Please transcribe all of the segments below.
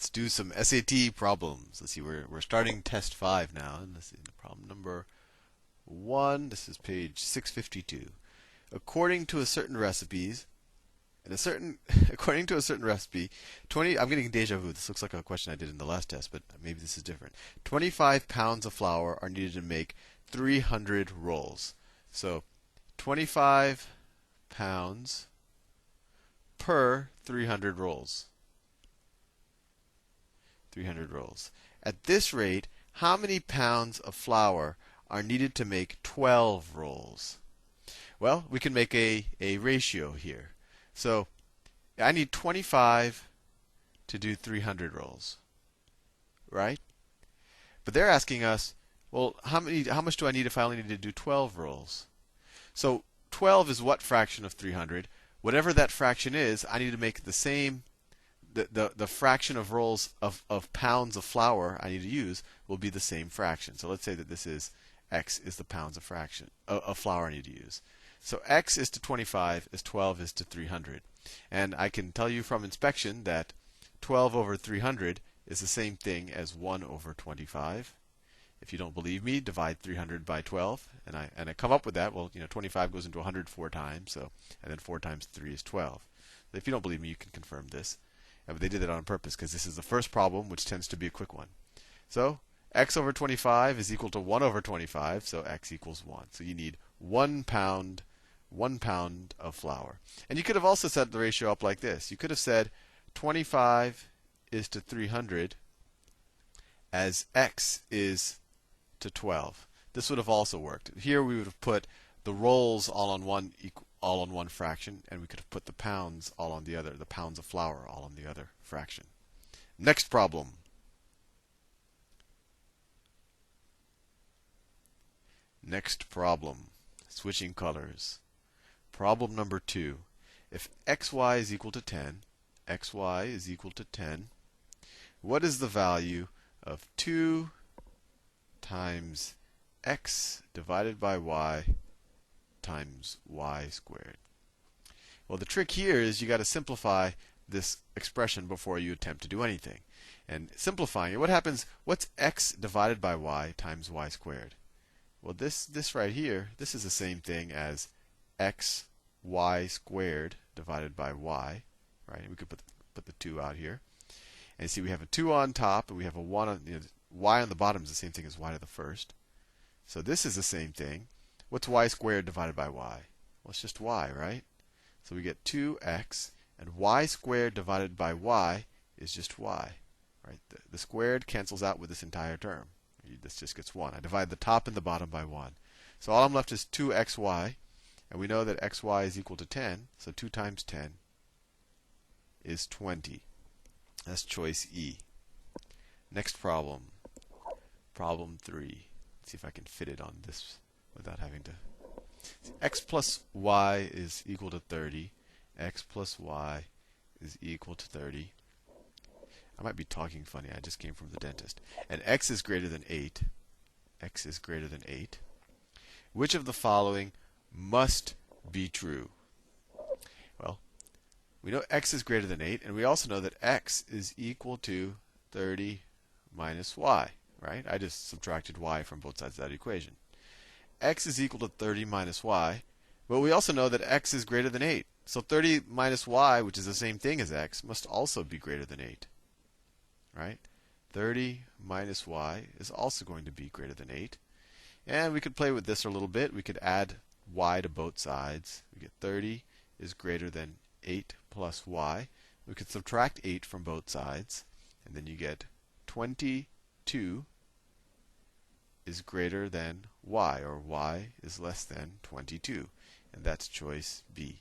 let's do some SAT problems. Let's see, we're starting test 5 now. And let's see, problem number 1. This is page 652. According to a certain recipes, according to a certain recipe, 20. I'm getting deja vu. This looks like a question I did in the last test, but maybe this is different. 25 pounds of flour are needed to make 300 rolls. So, 25 pounds per 300 rolls. 300 rolls. At this rate, how many pounds of flour are needed to make 12 rolls? Well, we can make a ratio here. So, I need 25 to do 300 rolls, right? But they're asking us, well, how much do I need if I only need to do 12 rolls? So, 12 is what fraction of 300? Whatever that fraction is, I need to make the same. The fraction of rolls of pounds of flour I need to use will be the same fraction. So let's say that this is x is the pounds of fraction of flour I need to use. So x is to 25 as 12 is to 300. And I can tell you from inspection that 12 over 300 is the same thing as 1 over 25. If you don't believe me, divide 300 by 12, and I come up with that. Well, 25 goes into 100 4 times, and then 4 times 3 is 12. So if you don't believe me, you can confirm this. But they did that on purpose because this is the first problem, which tends to be a quick one. So x over 25 is equal to 1 over 25, so x equals 1. So you need 1 pound of flour. And you could have also set the ratio up like this. You could have said 25 is to 300 as x is to 12. This would have also worked. Here we would have put the rolls all on one fraction, and we could have put the pounds all on the other, the pounds of flour all on the other fraction. Next problem. Next problem. Switching colors. Problem number 2. If xy is equal to 10, xy is equal to 10, what is the value of 2 times x divided by y times y squared? Well, the trick here is you got to simplify this expression before you attempt to do anything. And simplifying it, what happens? What's x divided by y times y squared? Well, this right here, this is the same thing as x y squared divided by y, right? We could put the 2 out here. And you see we have a 2 on top, and we have a 1 on y on the bottom is the same thing as y to the first. So this is the same thing. What's y squared divided by y? Well, it's just y, right? So we get 2x, and y squared divided by y is just y, right? The squared cancels out with this entire term. This just gets 1. I divide the top and the bottom by 1. So all I'm left is 2xy, and we know that xy is equal to 10, so 2 times 10 is 20. That's choice E. Next problem. Problem 3. Let's see if I can fit it on this without having to. X plus y is equal to 30. X plus y is equal to 30. I might be talking funny. I just came from the dentist. And x is greater than 8. X is greater than 8. Which of the following must be true? Well, we know x is greater than 8, and we also know that x is equal to 30 minus y, right? I just subtracted y from both sides of that equation. X is equal to 30 minus y, but we also know that x is greater than 8. So 30 minus y, which is the same thing as x, must also be greater than 8. Right? 30 minus y is also going to be greater than 8. And we could play with this a little bit. We could add y to both sides. We get 30 is greater than 8 plus y. We could subtract 8 from both sides. And then you get 22 is greater than y, or y is less than 22. And that's choice B.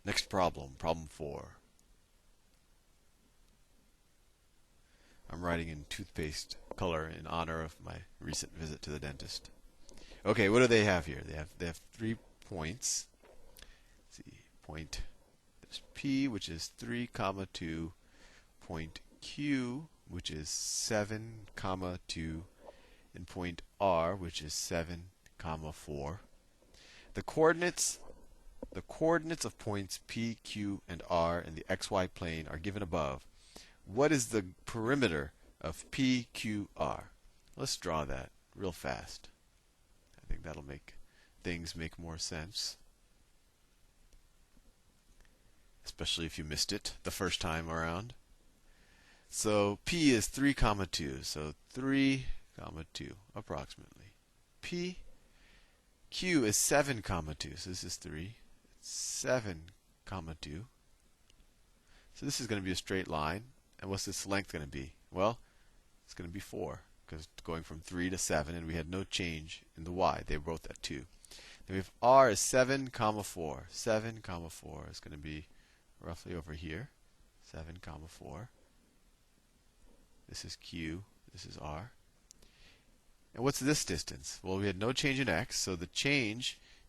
Next problem, problem 4. I'm writing in toothpaste color in honor of my recent visit to the dentist. Okay, what do they have here? They have 3 points. Let's see, point there's P, which is 3, 2. Point Q, which is 7, 2, and point R, which is 7, 4. The coordinates of points P, Q, and R in the xy plane are given above. what is the perimeter of PQR? Let's draw that real fast. I think that'll make things make more sense. Especially if you missed it the first time around. So P is 3, 2. So 3, 2 approximately. P. Q is 7, 2. So this is 3. 7, 2. So this is going to be a straight line. And what's this length going to be? Well, it's going to be 4, because it's going from 3 to 7, and we had no change in the y. They were both at 2. Then we have R is 7, 4. 7, 4 is going to be roughly over here. 7, 4. This is Q. This is R. And what's this distance? Well, we had no change in x, so the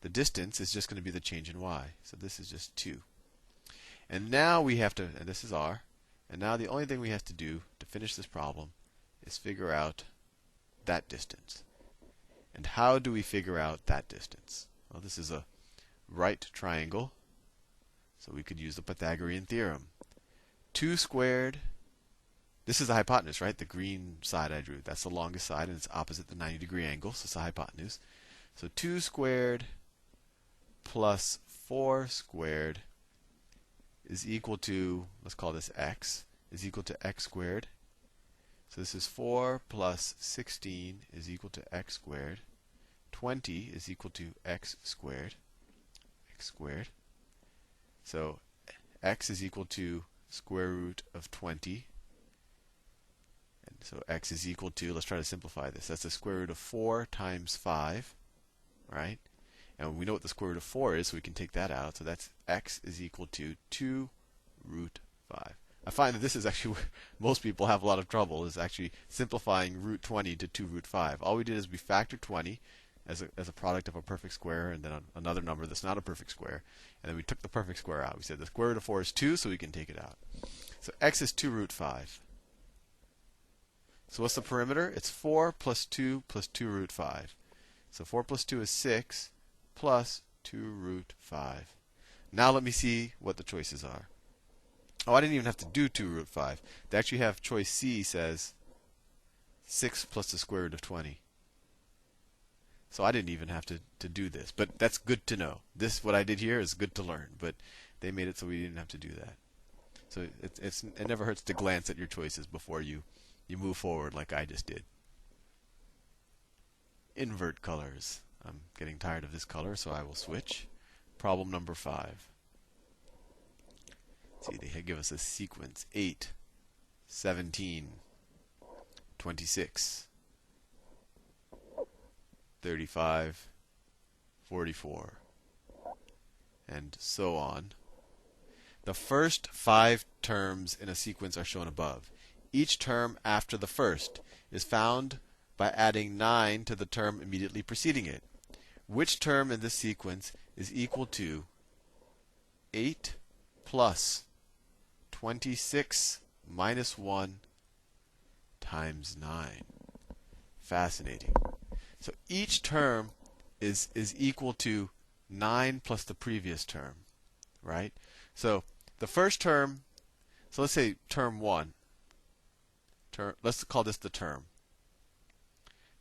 distance is just going to be the change in y. So this is just 2. And now we have to, and this is R, and now the only thing we have to do to finish this problem is figure out that distance. And how do we figure out that distance? Well, this is a right triangle, so we could use the Pythagorean theorem. 2 squared, this is the hypotenuse, right? The green side I drew. That's the longest side, and it's opposite the 90-degree angle, so it's the hypotenuse. So 2 squared plus 4 squared is equal to, let's call this x, is equal to x squared. So this is 4 plus 16 is equal to x squared. 20 is equal to x squared. X squared. So x is equal to square root of 20. And so x is equal to, let's try to simplify this. That's the square root of 4 times 5, right? And we know what the square root of 4 is, so we can take that out. So that's x is equal to 2 root 5. I find that this is actually where most people have a lot of trouble, is actually simplifying root 20 to 2 root 5. All we did is we factored 20 as a product of a perfect square and then another number that's not a perfect square. And then we took the perfect square out. We said the square root of 4 is 2, so we can take it out. So x is 2 root 5. So what's the perimeter? It's 4 plus 2 root 5. So 4 plus 2 is 6 plus 2 root 5. Now let me see what the choices are. Oh, I didn't even have to do 2 root 5. They actually have choice C says 6 plus the square root of 20. So I didn't even have to do this. But that's good to know. This, what I did here, is good to learn. But they made it so we didn't have to do that. So it never hurts to glance at your choices before you move forward like I just did. Invert colors. I'm getting tired of this color, so I will switch. Problem number 5. See, they give us a sequence: 8, 17, 26, 35, 44, and so on. The first 5 terms in a sequence are shown above. Each term after the first is found by adding 9 to the term immediately preceding it. Which term in this sequence is equal to 8 plus 26 minus 1 times 9? Fascinating. So each term is equal to 9 plus the previous term, right? So the first term, so let's say term 1. Let's call this the term.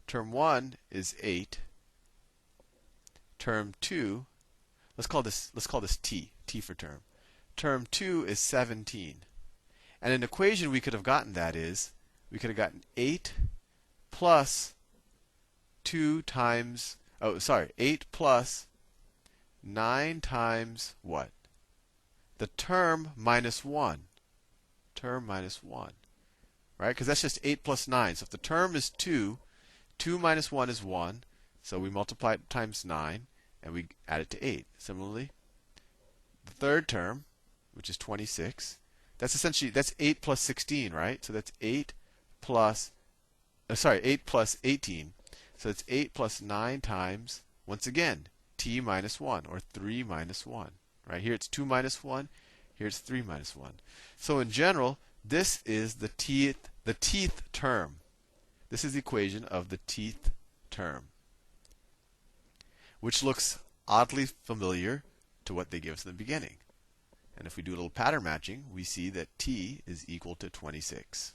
Term 1 is 8. Term 2, let's call this t for term. Term 2 is 17. And an equation we could have gotten that is, we could have gotten 8 plus 2 times, 8 plus 9 times what? The term minus 1. Term minus 1. Right? Because that's just 8 plus 9. So if the term is 2, 2 minus 1 is 1. So we multiply it times 9, and we add it to 8. Similarly, the third term, which is 26, that's 8 plus 16, right? So that's 8 plus 18. So it's 8 plus 9 times, once again, t minus 1, or 3 minus 1. Right? Here it's 2 minus 1. Here it's 3 minus 1. So in general, this is the teeth term. This is the equation of the teeth term, which looks oddly familiar to what they give us in the beginning. And if we do a little pattern matching, we see that t is equal to 26.